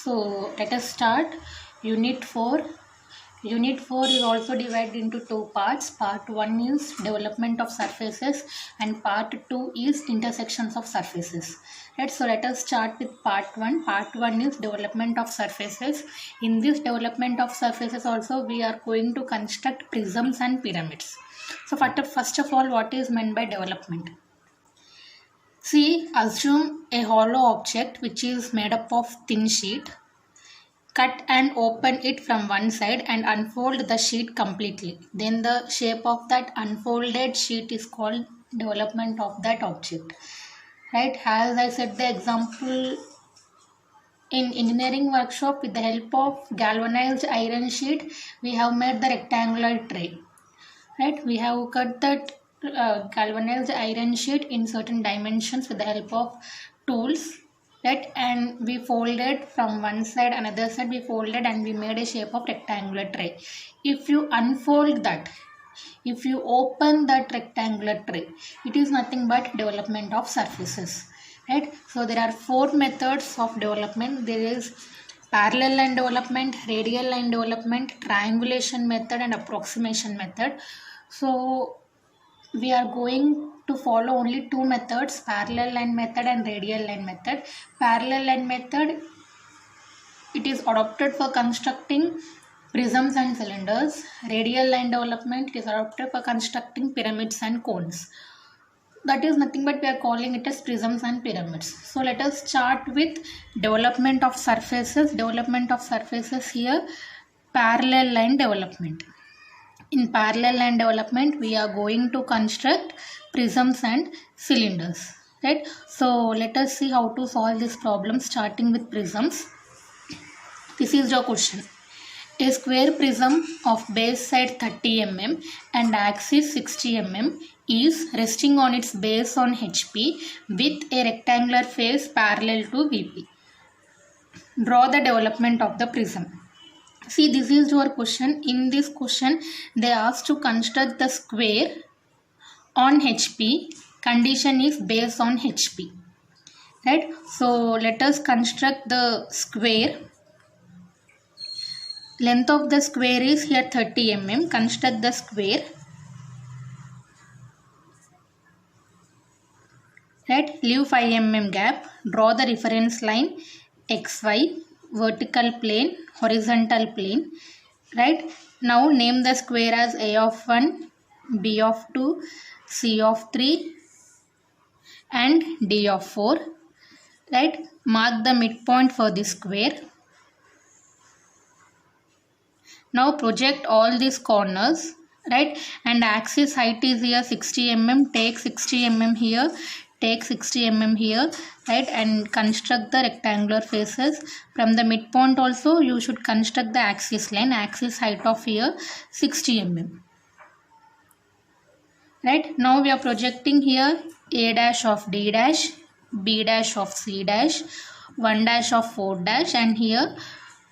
So let us start Unit 4. Unit 4 is also divided into two parts. Part 1 is development of surfaces and part 2 is intersections of surfaces. Right, so let us start with part 1. Part 1 is development of surfaces. In this development of surfaces also we are going to construct prisms and pyramids. So first of all, what is meant by development? See, assume a hollow object which is made up of thin sheet. Cut and open it from one side and unfold the sheet completely. Then the shape of that unfolded sheet is called development of that object. Right? As I said the example in engineering workshop, with the help of galvanized iron sheet, we have made the rectangular tray. Right? We have cut that galvanized iron sheet in certain dimensions with the help of tools. Right, and we folded from one side, another side we folded and we made a shape of rectangular tray. If you unfold that, if you open that rectangular tray, it is nothing but development of surfaces. Right, so there are four methods of development. There is parallel line development, radial line development, triangulation method and approximation method. So we are going to follow only two methods, parallel line method and radial line method. Parallel line method, it is adopted for constructing prisms and cylinders. Radial line development is adopted for constructing pyramids and cones. That is nothing but we are calling it as prisms and pyramids. So let us start with development of surfaces. Development of surfaces here, parallel line development. In parallel line development, we are going to construct prisms and cylinders. Right? So let us see how to solve this problem, starting with prisms. This is your question. A square prism of base side 30 mm and axis 60 mm is resting on its base on HP with a rectangular face parallel to VP. Draw the development of the prism. See, this is your question. In this question, they asked to construct the square on HP. Condition is based on HP. Right? So, let us construct the square. Length of the square is here 30 mm. Construct the square. Right? Leave 5 mm gap. Draw the reference line XY. Vertical plane, horizontal plane. Right, now name the square as A of 1, B of 2, C of 3 and D of 4. Right, mark the midpoint for this square. Now project all these corners. Right, and axis height is here 60 mm. Take 60 mm here. Take 60 mm here, right, and construct the rectangular faces. From the midpoint also you should construct the axis line, axis height of here 60 mm. Right, now we are projecting here A dash of D dash, B dash of C dash, 1 dash of 4 dash and here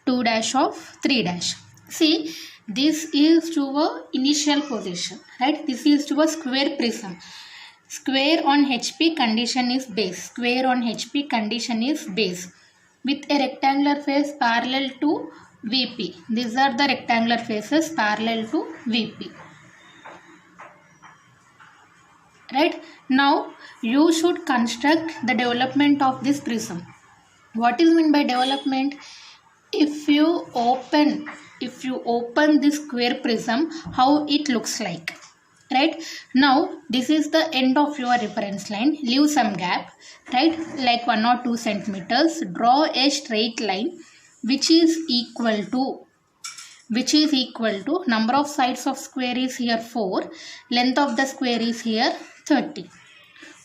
2 dash of 3 dash. See, this is to a initial position, right? This is to a square prism. Square on HP condition is base. Square on HP condition is base. With a rectangular face parallel to VP. These are the rectangular faces parallel to VP. Right? Now you should construct the development of this prism. What is meant by development? If you open this square prism, how it looks like. Right, now this is the end of your reference line. Leave some gap, right, like 1 or 2 centimeters. Draw a straight line which is equal to number of sides of square is here 4, length of the square is here 30.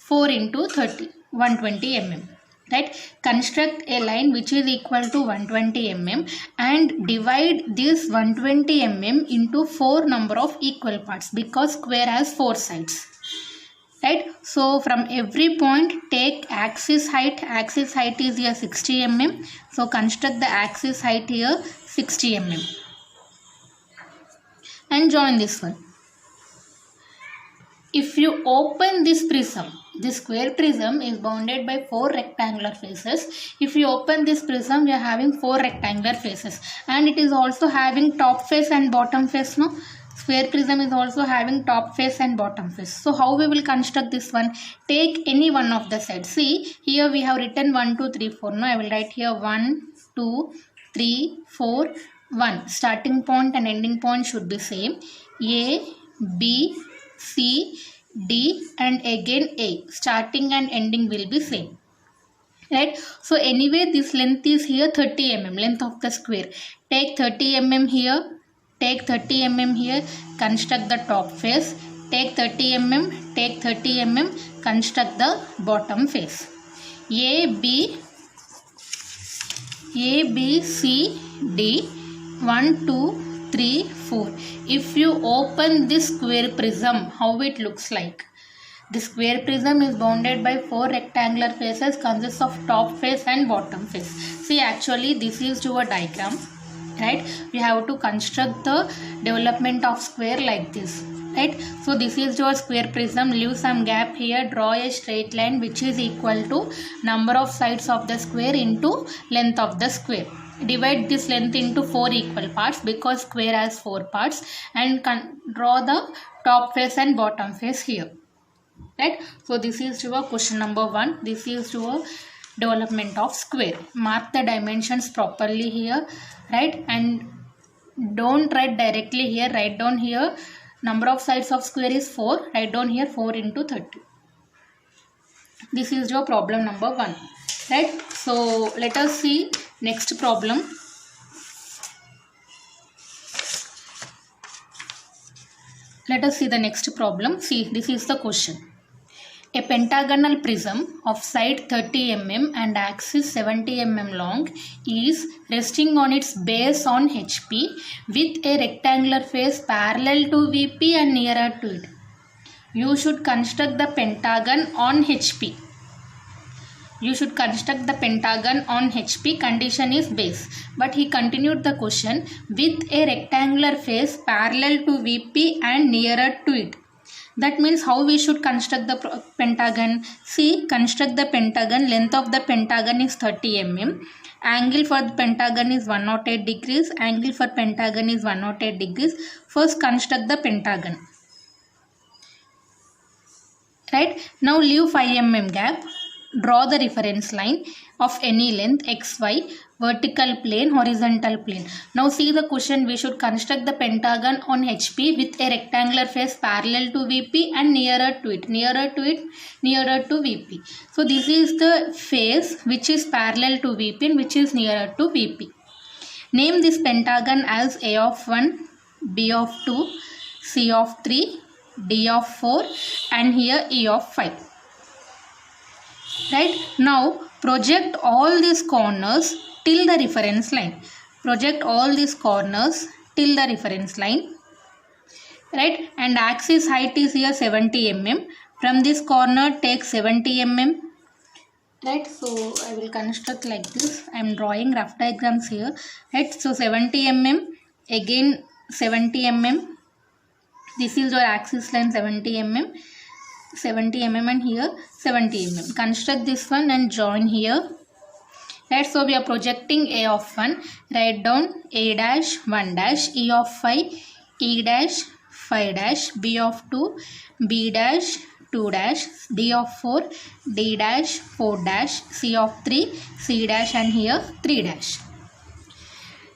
4 into 30, 120 mm. Right, construct a line which is equal to 120 mm and divide this 120 mm into 4 number of equal parts because square has 4 sides. Right, so from every point take axis height. Axis height is here 60 mm. So construct the axis height here 60 mm and join this one. If you open this prism, This square prism is bounded by 4 rectangular faces. If you open this prism, we are having 4 rectangular faces, and it is also having top face and bottom face. No, square prism is also having top face and bottom face. So how we will construct this one? Take any one of the sides. See, here we have written 1 2 3 4. Now I will write here 1 2 3 4 1. Starting point and ending point should be same. A, B, C, D, and again A. Starting and ending will be same. Right? So anyway, this length is here 30 mm, length of the square. Take 30 mm here. Take 30 mm here. Construct the top face. Take 30 mm. Take 30 mm. Construct the bottom face. A, B, C, D. 1 2 3 4. If you open this square prism, how it looks like? The square prism is bounded by 4 rectangular faces, consists of top face and bottom face. See, actually this is your diagram, right? We have to construct the development of square like this, right? So this is your square prism. Leave some gap here. Draw a straight line which is equal to number of sides of the square into length of the square. Divide this length into 4 equal parts because square has 4 parts, and draw the top face and bottom face here. Right? So this is your question number 1. This is your development of square. Mark the dimensions properly here, right? And don't write directly here. Write down here number of sides of square is 4. Write down here 4 into 30. This is your problem number 1. Right? So let us see next problem. Let us see the next problem. See, this is the question. A pentagonal prism of side 30 mm and axis 70 mm long is resting on its base on HP with a rectangular face parallel to VP and nearer to it. You should construct the pentagon on HP. You should construct the pentagon on HP. Condition is base. But he continued the question with a rectangular face parallel to VP and nearer to it. That means how we should construct the pentagon? See, construct the pentagon. Length of the pentagon is 30 mm. Angle for the pentagon is 108 degrees. Angle for pentagon is 108 degrees. First construct the pentagon. Right? Now leave 5 mm gap. Draw the reference line of any length xy, vertical plane, horizontal plane. Now see the question. We should construct the pentagon on HP with a rectangular face parallel to VP and nearer to it, nearer to VP. So this is the face which is parallel to VP and which is nearer to VP. Name this pentagon as A of 1, B of 2, C of 3, D of 4 and here E of 5. Right? Now project all these corners till the reference line. Project all these corners till the reference line. Right? And axis height is here 70 mm. From this corner take 70 mm. Right? So I will construct like this. I am drawing rough diagrams here. Right? So 70 mm. Again 70 mm. This is your axis line 70 mm. 70 mm and here 70 mm. Construct this one and join here. Right, so we are projecting A of 1. Write down A dash 1 dash, E of 5, E dash 5 dash, B of 2, B dash 2 dash, D of 4, D dash 4 dash, C of 3, C dash and here 3 dash.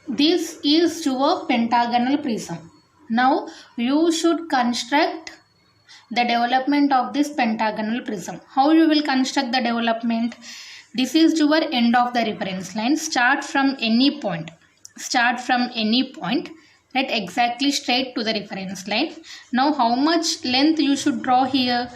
This is your pentagonal prism. Now you should construct the development of this pentagonal prism. How you will construct the development? This is your end of the reference line. Start from any point. Start from any point. Right, exactly straight to the reference line. Now how much length you should draw here?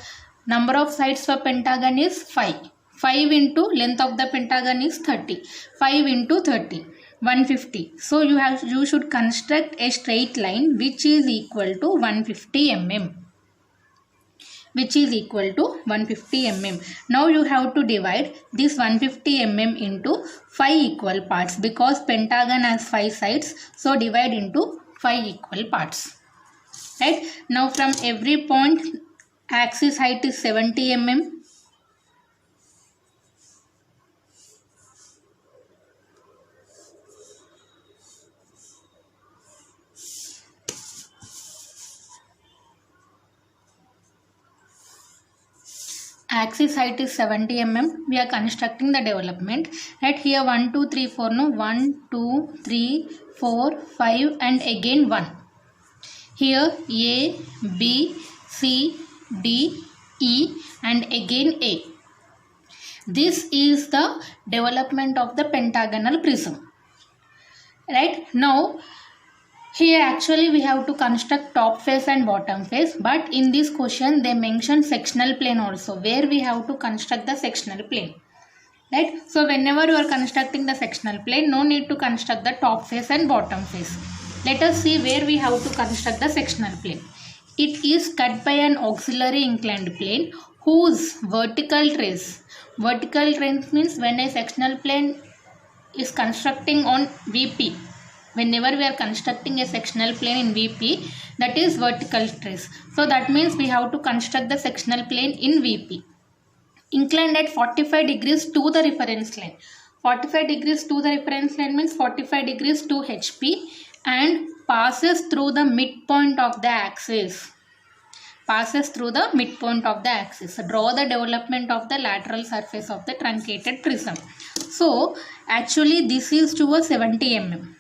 Number of sides for pentagon is 5. 5 into length of the pentagon is 30. 5 into 30. 150. So you should construct a straight line which is equal to 150 mm. Which is equal to 150 mm. Now you have to divide this 150 mm into 5 equal parts because pentagon has 5 sides. So divide into 5 equal parts. Right? Now from every point axis height is 70 mm. axis height is 70 mm. We are constructing the development. Right here 1, 2, 3, 4. No, 1, 2, 3, 4, 5 and again 1. Here A, B, C, D, E and again A. This is the development of the pentagonal prism. Right now, here actually we have to construct top face and bottom face, but in this question they mention sectional plane also, where we have to construct the sectional plane. Right? So whenever you are constructing the sectional plane, no need to construct the top face and bottom face. Let us see where we have to construct the sectional plane. It is cut by an auxiliary inclined plane whose vertical trace means when a sectional plane is constructing on VP. Whenever we are constructing a sectional plane in VP, that is vertical trace. So that means we have to construct the sectional plane in VP. Inclined at 45 degrees to the reference line. 45 degrees to the reference line means 45 degrees to HP and passes through the midpoint of the axis. Passes through the midpoint of the axis. So draw the development of the lateral surface of the truncated prism. So actually this is to a 70 mm.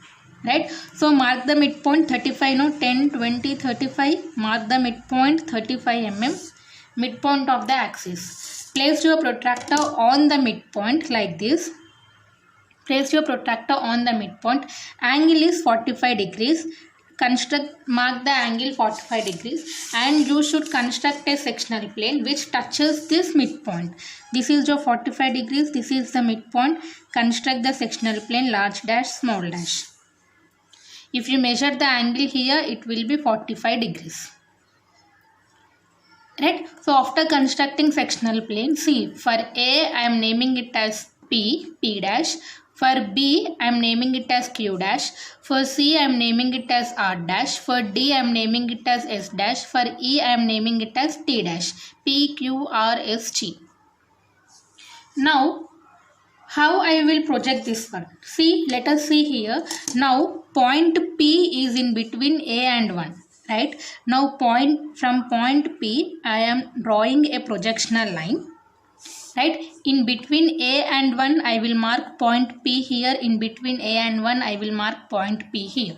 Right? So mark the midpoint 35, no, 10, 20, 35. Mark the midpoint 35 mm. Midpoint of the axis. Place your protractor on the midpoint like this. Place your protractor on the midpoint. Angle is 45 degrees. Mark the angle 45 degrees and you should construct a sectional plane which touches this midpoint. This is your 45 degrees. This is the midpoint. Construct the sectional plane large dash small dash. If you measure the angle here, it will be 45 degrees. Right? So after constructing sectional plane, see, for A I am naming it as P dash. For B I am naming it as Q dash. For C I am naming it as R dash. For D I am naming it as S dash. For E I am naming it as T dash. P, Q, R, S, T. Now, how I will project this one? See, let us see here. Now, point P is in between A and 1. Right? Now, from point P, I am drawing a projectional line. Right? In between A and 1, I will mark point P here. In between A and 1, I will mark point P here.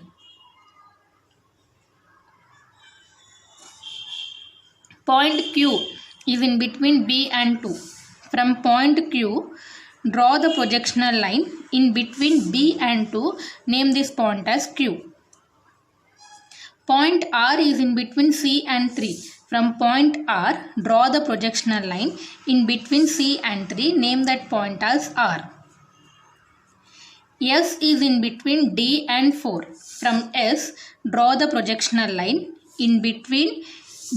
Point Q is in between B and 2. From point Q, draw the projectional line in between B and 2. Name this point as Q. Point R is in between C and 3. From point R, draw the projectional line in between C and 3. Name that point as R. S is in between D and 4. From S, draw the projectional line in between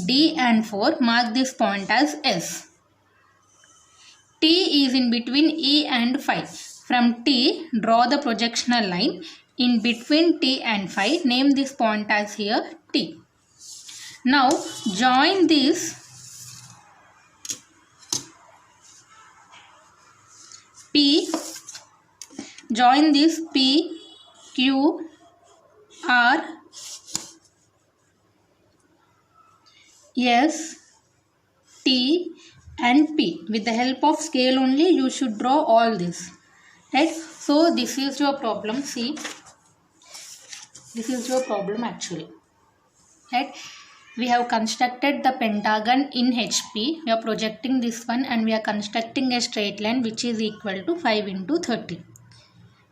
D and 4. Mark this point as S. T is in between E and 5. From T, draw the projectional line in between T and 5. Name this point as here T. Now join this P, Q, R, S, T and P. With the help of scale only you should draw all this. Right? So this is your problem. See, this is your problem actually. Right? We have constructed the pentagon in HP. We are projecting this one and we are constructing a straight line which is equal to 5 into 30.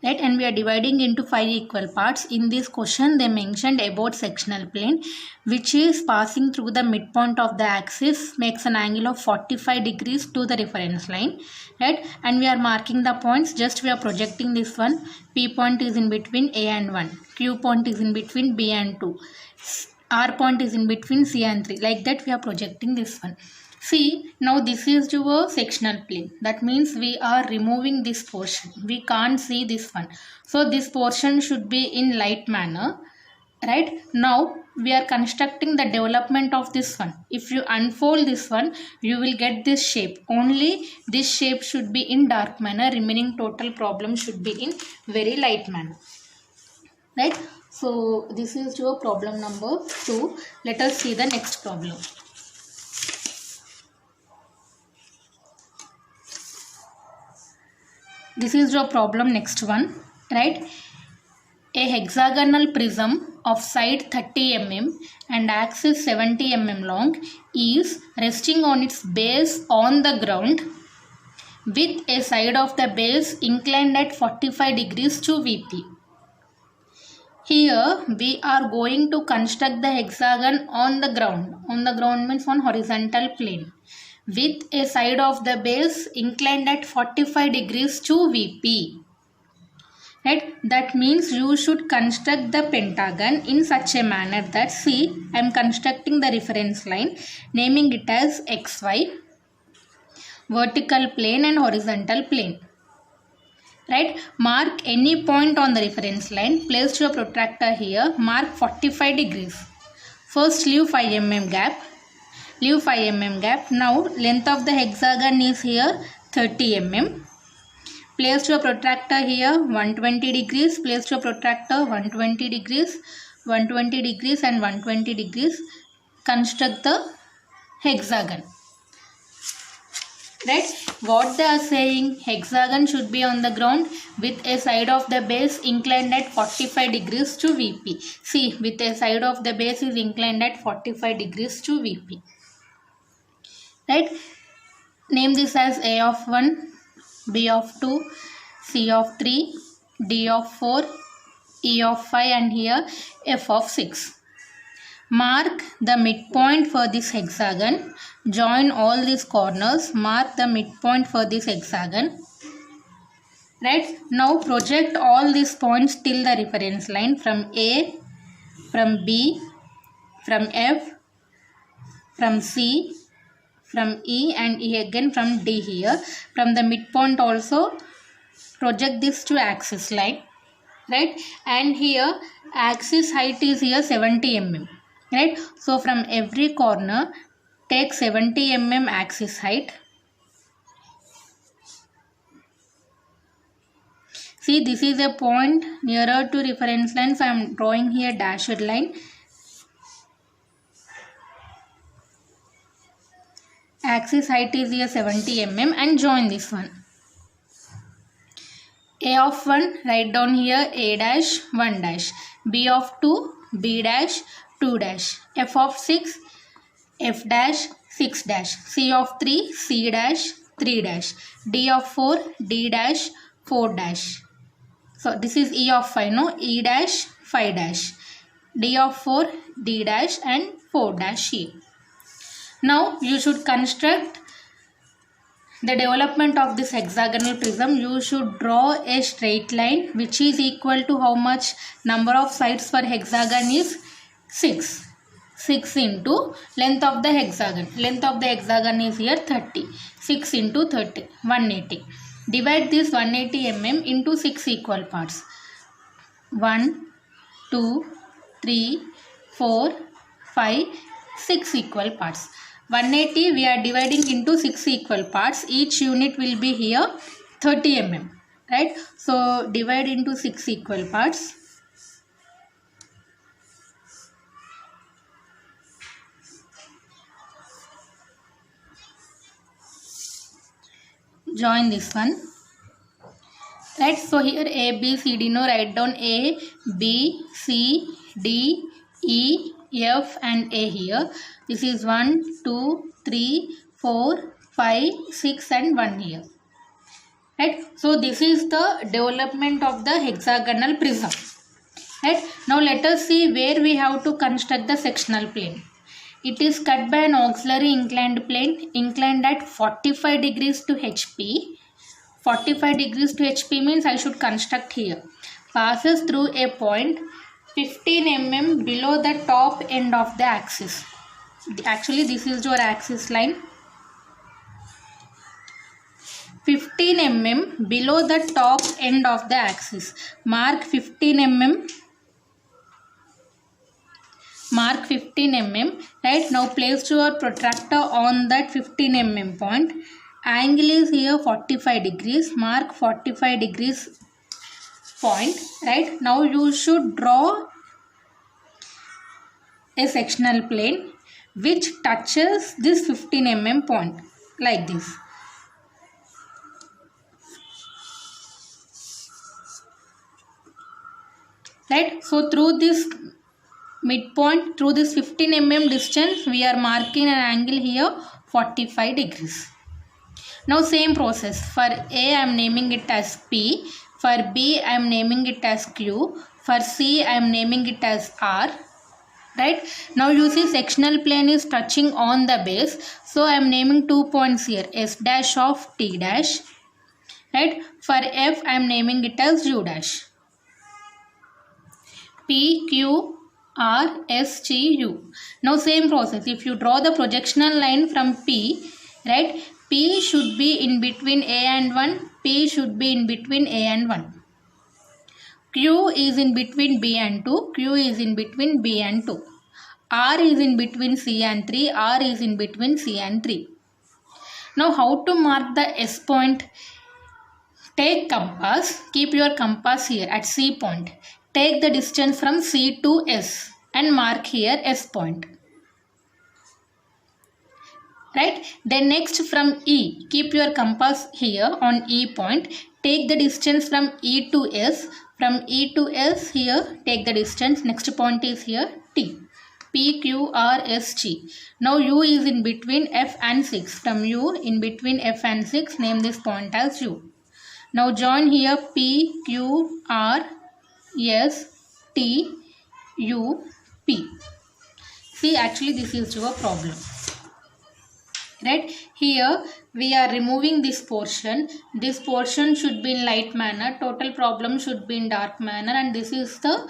Right? And we are dividing into 5 equal parts. In this question they mentioned about sectional plane which is passing through the midpoint of the axis, makes an angle of 45 degrees to the reference line. Right? And we are marking the points. Just we are projecting this one. P point is in between A and 1. Q point is in between B and 2. R point is in between C and 3. Like that we are projecting this one. See, now this is your sectional plane. That means we are removing this portion. We can't see this one. So this portion should be in light manner. Right? Now we are constructing the development of this one. If you unfold this one, you will get this shape. Only this shape should be in dark manner. Remaining total problem should be in very light manner. Right? So this is your problem number 2. Let us see the next problem. this is your problem. Next one, right? A hexagonal prism of side 30 mm and axis 70 mm long is resting on its base on the ground with a side of the base inclined at 45 degrees to VP. Here we are going to construct the hexagon on the ground. On the ground means on horizontal plane with a side of the base inclined at 45 degrees to VP. Right? That means you should construct the pentagon in such a manner that, see, I am constructing the reference line, naming it as XY, vertical plane and horizontal plane. Right? Mark any point on the reference line, place your protractor here, mark 45 degrees. First leave 5 mm gap. Leave 5 mm gap. Now length of the hexagon is here 30 mm. Place your protractor here 120 degrees. Place your protractor 120 degrees, 120 degrees and 120 degrees. Construct the hexagon. Right? What they are saying, hexagon should be on the ground with a side of the base inclined at 45 degrees to VP. See, with a side of the base is inclined at 45 degrees to VP. Right? Name this as A of 1, B of 2, C of 3, D of 4, E of 5 and here F of 6. Mark the midpoint for this hexagon. Join all these corners. Mark the midpoint for this hexagon. Right? Now project all these points till the reference line from A, from B, from F, from C, from E and E again from D here. From the midpoint also project this to axis line. Right? And here axis height is here 70 mm. Right? So from every corner take 70 mm axis height. See, this is a point nearer to reference line, so I am drawing here dashed line. Axis height is here 70 mm and join this one. A of 1, write down here A dash 1 dash. B of 2, B dash 2 dash. F of 6, F dash 6 dash. C of 3, C dash 3 dash. D of 4, D dash 4 dash. So this is E of 5, no? E dash 5 dash. D of 4, D dash and 4 dash here. Now you should construct the development of this hexagonal prism. You should draw a straight line which is equal to how much? Number of sides for hexagon is 6. 6 into length of the hexagon. Length of the hexagon is here 30. 6 into 30, 180. Divide this 180 mm into 6 equal parts. 1, 2, 3, 4, 5, 6 equal parts. 180 we are dividing into 6 equal parts. Each unit will be here 30 mm. Right? So divide into 6 equal parts. Join this one. Right? So here A, B, C, D. Now write down A, B, C, D, E, F and A here. This is 1, 2, 3, 4, 5, 6 and 1 here. Right? So this is the development of the hexagonal prism. Right? Now let us see where we have to construct the sectional plane. It is cut by an auxiliary inclined plane inclined at 45 degrees to HP. 45 degrees to HP means I should construct here. Passes through a point 15 mm below the top end of the axis. Actually this is your axis line. 15 mm below the top end of the axis. Mark 15 mm. Mark 15 mm. Right, now place your protractor on that 15 mm point. Angle is here 45 degrees. Mark 45 degrees point. Right, now you should draw a sectional plane which touches this 15 mm point like this. right? So through this midpoint, through this 15 mm distance, we are marking an angle here 45 degrees. Now same process, for A I am naming it as P, for B I am naming it as Q, for C I am naming it as R, right? Now you see sectional plane is touching on the base, so I am naming 2 points here, S dash of T dash, right? For F I am naming it as U dash. P, Q, R, S, T, U. Now same process, if you draw the projectional line from P, right? P should be in between A and 1, P should be in between A and 1. Q is in between B and 2, Q is in between B and 2. R is in between C and 3, R is in between C and 3. Now how to mark the S point? Take compass, keep your compass here at C point. Take the distance from C to S and mark here S point. Right? Then next from E, keep your compass here on E point. Take the distance from E to S. From E to S here, take the distance. Next point is here T. P, Q, R, S, T. Now U is in between F and 6. From U in between F and 6, name this point as U. Now join here P, Q, R, S, T, U, P. See, actually this is your problem. Right? Here we are removing this portion. This portion should be in light manner. Total problem should be in dark manner. And this is the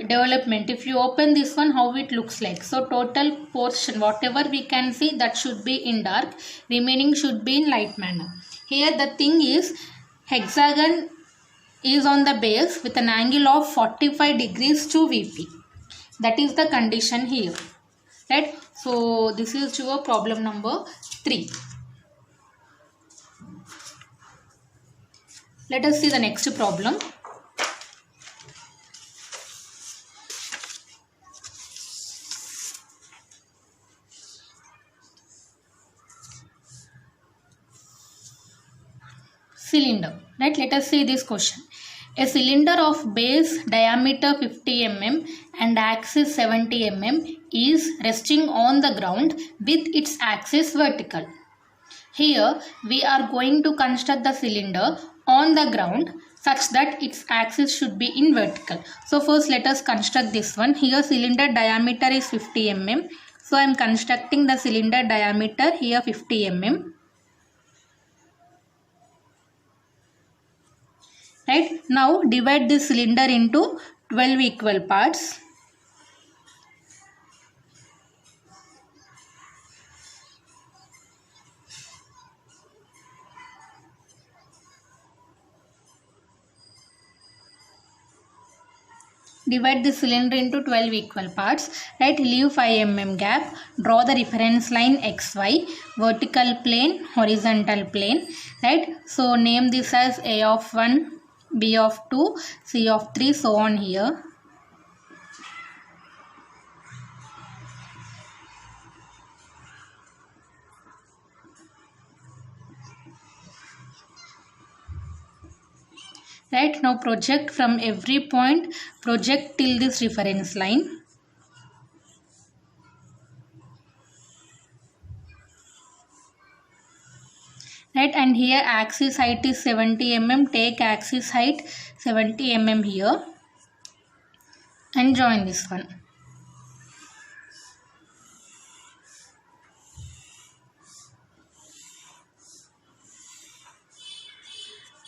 development. If you open this one, how it looks like. So total portion, whatever we can see, that should be in dark. Remaining should be in light manner. Here the thing is, hexagon is on the base with an angle of 45 degrees to VP. That is the condition here. Right? So this is your problem number 3. Let us see the next problem. Cylinder. Right? Let us see this question. A cylinder of base diameter 50 mm and axis 70 mm is resting on the ground with its axis vertical. Here we are going to construct the cylinder on the ground such that its axis should be in vertical. So first let us construct this one. Here cylinder diameter is 50 mm. So I am constructing the cylinder diameter here 50 mm. Right? Now divide this cylinder into 12 equal parts. Divide the cylinder into 12 equal parts. Right? Leave 5 mm gap. Draw the reference line XY. Vertical plane, horizontal plane. Right? So name this as A of 1. B of 2, C of 3, so on here. Right, now project from every point, project till this reference line. Right, and here axis height is 70 mm. Take axis height 70 mm here and join this one.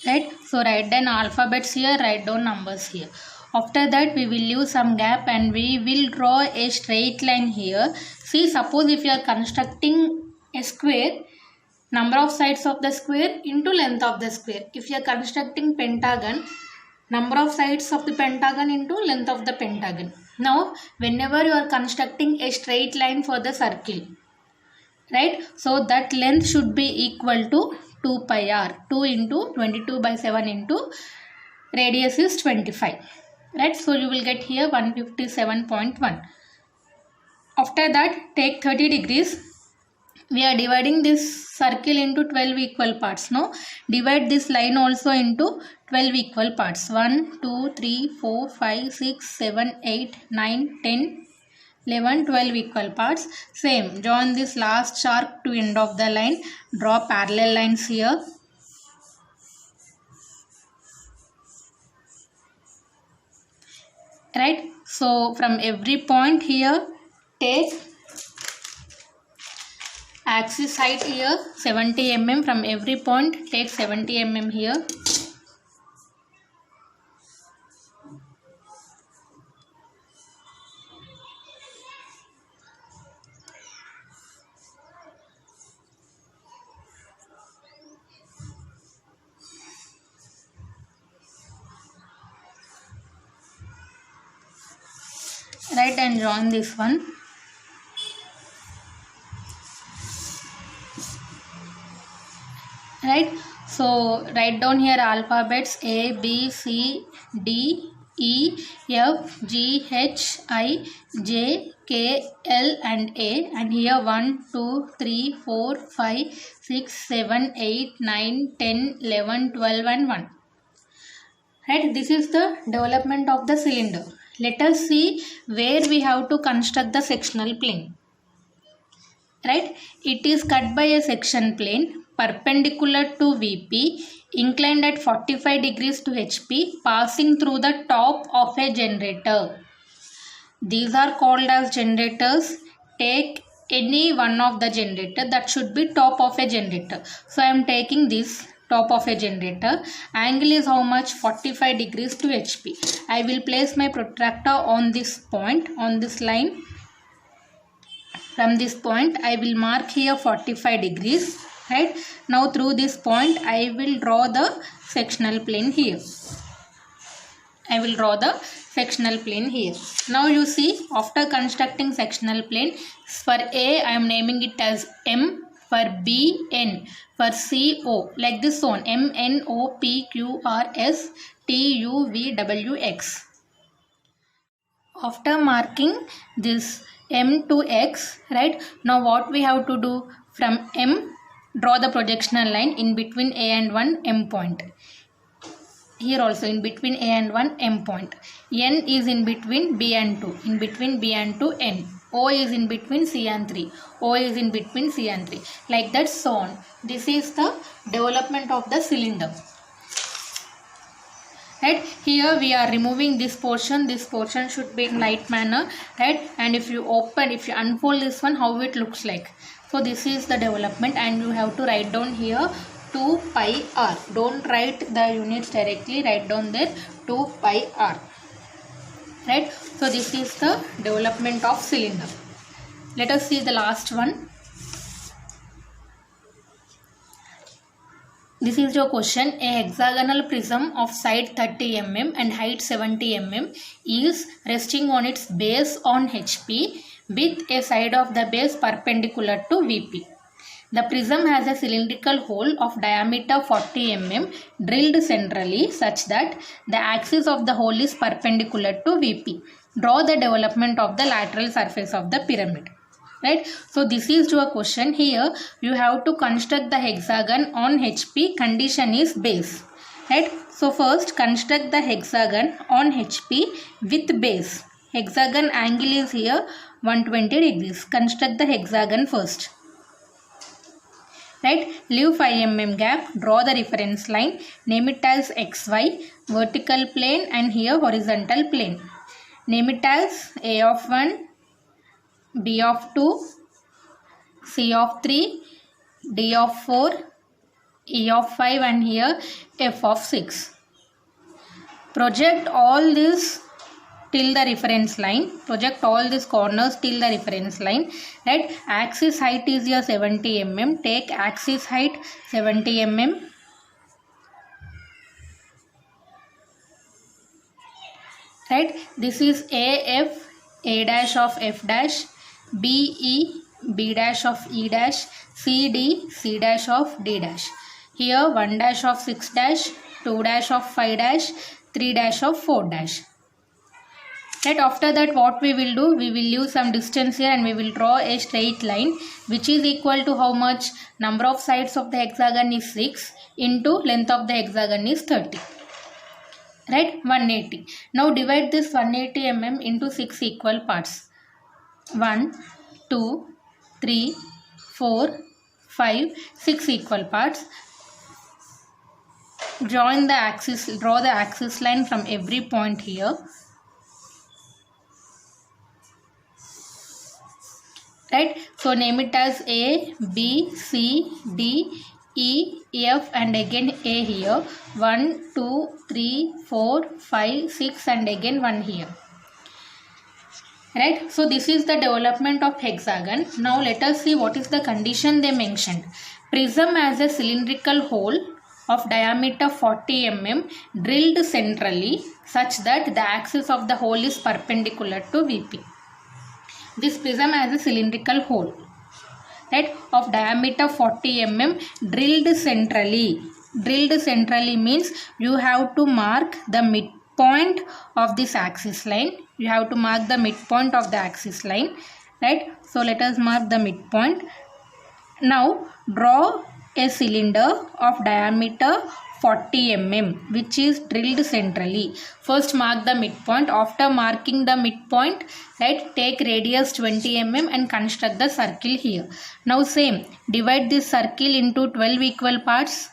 Right, so write down alphabets here, write down numbers here. After that we will leave some gap and we will draw a straight line here. See, suppose if you are constructing a square, number of sides of the square into length of the square. If you are constructing pentagon, number of sides of the pentagon into length of the pentagon. Now, whenever you are constructing a straight line for the circle, right? So that length should be equal to 2 pi r. 2 into 22 by 7 into radius is 25. Right? So you will get here 157.1. After that, take 30 degrees. We are dividing this circle into 12 equal parts. Now divide this line also into 12 equal parts. 1, 2, 3, 4, 5, 6, 7, 8, 9, 10, 11, 12 equal parts. Same, join this last arc to end of the line. Draw parallel lines here. Right. So from every point here, take axis height here 70 mm. From every point take 70 mm here. Right, and join this one. Right, so write down here alphabets A, B, C, D, E, F, G, H, I, J, K, L and A, and here 1, 2, 3, 4, 5, 6, 7, 8, 9, 10, 11, 12 and 1. Right, this is the development of the cylinder. Let us see where we have to construct the sectional plane. Right, it is cut by a section plane perpendicular to VP, inclined at 45 degrees to HP, passing through the top of a generator. These are called as generators. Take any one of the generator, that should be top of a generator. So I am taking this top of a generator. Angle is how much? 45 degrees to HP. I will place my protractor on this point, on this line. From this point I will mark here 45 degrees. Right, now through this point I will draw the sectional plane here. I will draw the sectional plane here. Now you see, after constructing sectional plane, for A I am naming it as M, for B N, for C O, like this on M N O P Q R S T U V W X. After marking this M to X, right, now what we have to do? From M, draw the projectional line in between A and 1 M point. Here also in between A and 1 M point. N is in between B and 2. In between B and 2 N. O is in between C and 3. O is in between C and 3. Like that, so on. This is the development of the cylinder. Right, here we are removing this portion. This portion should be in light manner. Right, and if you unfold this one, how it looks like. So this is the development, and you have to write down here 2 pi r. Don't write the units directly, write down there 2 pi r. Right, so this is the development of cylinder. Let us see the last one. This is your question. A hexagonal prism of side 30 mm and height 70 mm is resting on its base on HP with a side of the base perpendicular to VP. The prism has a cylindrical hole of diameter 40 mm drilled centrally such that the axis of the hole is perpendicular to VP. Draw the development of the lateral surface of the pyramid. Right, so this is your question. Here you have to construct the hexagon on HP. Condition is base. Right, so first construct the hexagon on HP with base. Hexagon angle is here 120 degrees. Construct the hexagon first. Right, leave 5 mm gap. Draw the reference line. Name it as XY, vertical plane, and here horizontal plane. Name it as A of 1, B of 2, C of 3, D of 4, E of 5, and here F of 6. Project all this till the reference line. Project all these corners till the reference line. Right, axis height is your 70 mm. Take axis height 70 mm. Right, this is AF, A dash of F dash, BE, B dash of E dash, CD, C dash of D dash. Here 1 dash of 6 dash, 2 dash of 5 dash, 3 dash of 4 dash. Right, after that what we will do, we will use some distance here and we will draw a straight line which is equal to how much? Number of sides of the hexagon is 6 into length of the hexagon is 30. Right, 180. Now divide this 180 mm into 6 equal parts. 1, 2, 3, 4, 5, 6 equal parts. Draw the axis line from every point here. Right, so name it as A, B, C, D, E, F and again A here. 1, 2, 3, 4, 5, 6 and again 1 here. Right, so this is the development of hexagon. Now let us see what is the condition they mentioned. Prism has a cylindrical hole of diameter 40 mm drilled centrally such that the axis of the hole is perpendicular to VP. This prism has a cylindrical hole, right, of diameter 40 mm drilled centrally. Drilled centrally means you have to mark the midpoint of this axis line. You have to mark the midpoint of the axis line, right? So let us mark the midpoint. Now draw a cylinder of diameter 40 mm which is drilled centrally. First mark the midpoint. After marking the midpoint, right, take radius 20 mm and construct the circle here. Now same, divide this circle into 12 equal parts.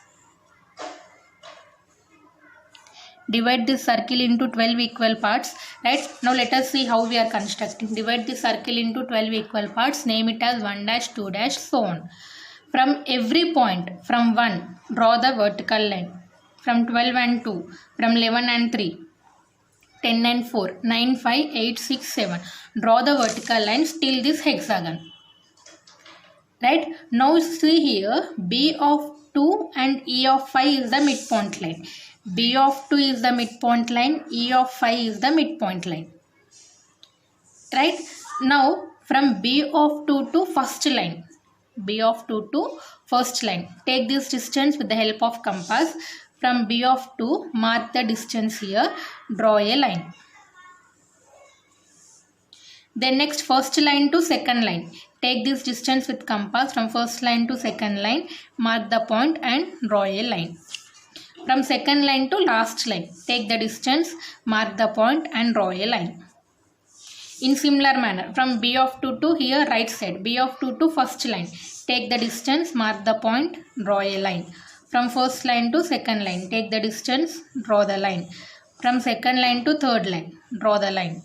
Divide this circle into 12 equal parts. Right, now let us see how we are constructing. Divide this circle into 12 equal parts. Name it as 1 dash, 2 dash, so on. From every point, from 1, draw the vertical line. From 12 and 2, from 11 and 3, 10 and 4, 9, 5, 8, 6, 7. Draw the vertical lines till this hexagon. Right, now see here, B of 2 and E of 5 is the midpoint line. B of 2 is the midpoint line, E of 5 is the midpoint line. Right, now from B of 2 to first line. B of 2 to first line. Take this distance with the help of compass. From B of 2, mark the distance here. Draw a line. Then next first line to second line. Take this distance with compass from first line to second line. Mark the point and draw a line. From second line to last line. Take the distance, mark the point and draw a line. In similar manner, from B of 2 to here right side, B of 2 to first line. Take the distance, mark the point, draw a line. From first line to second line, take the distance, draw the line. From second line to third line, draw the line.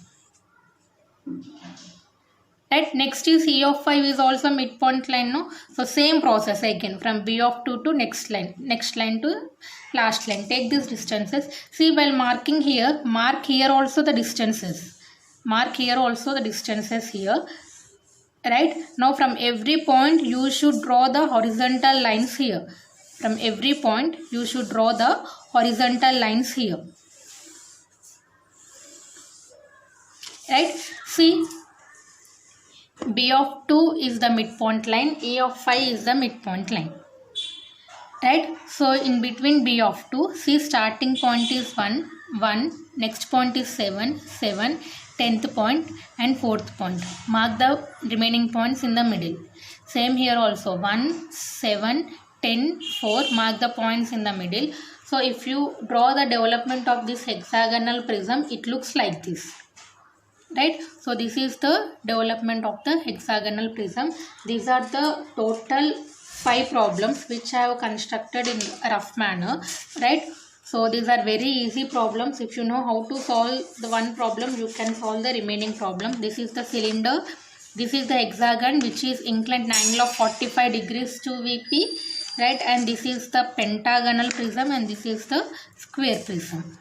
Right, next is E of 5 is also midpoint line, no? So same process again, from B of 2 to next line to last line. Take these distances. See, while marking here, mark here also the distances. Mark here also the distances here. Right, now from every point you should draw the horizontal lines here. From every point you should draw the horizontal lines here. Right, see, B of 2 is the midpoint line, E of 5 is the midpoint line. Right, so in between B of 2, see, starting point is 1, 1, next point is 7, 7, 10th point and 4th point. Mark the remaining points in the middle. Same here also, 1, 7, 10, 4, mark the points in the middle. So if you draw the development of this hexagonal prism, it looks like this. Right, so this is the development of the hexagonal prism. These are the total 5 problems which I have constructed in a rough manner. Right, so these are very easy problems. If you know how to solve the one problem, you can solve the remaining problem. This is the cylinder, this is the hexagon which is inclined angle of 45 degrees to VP. Right, and this is the pentagonal prism and this is the square prism.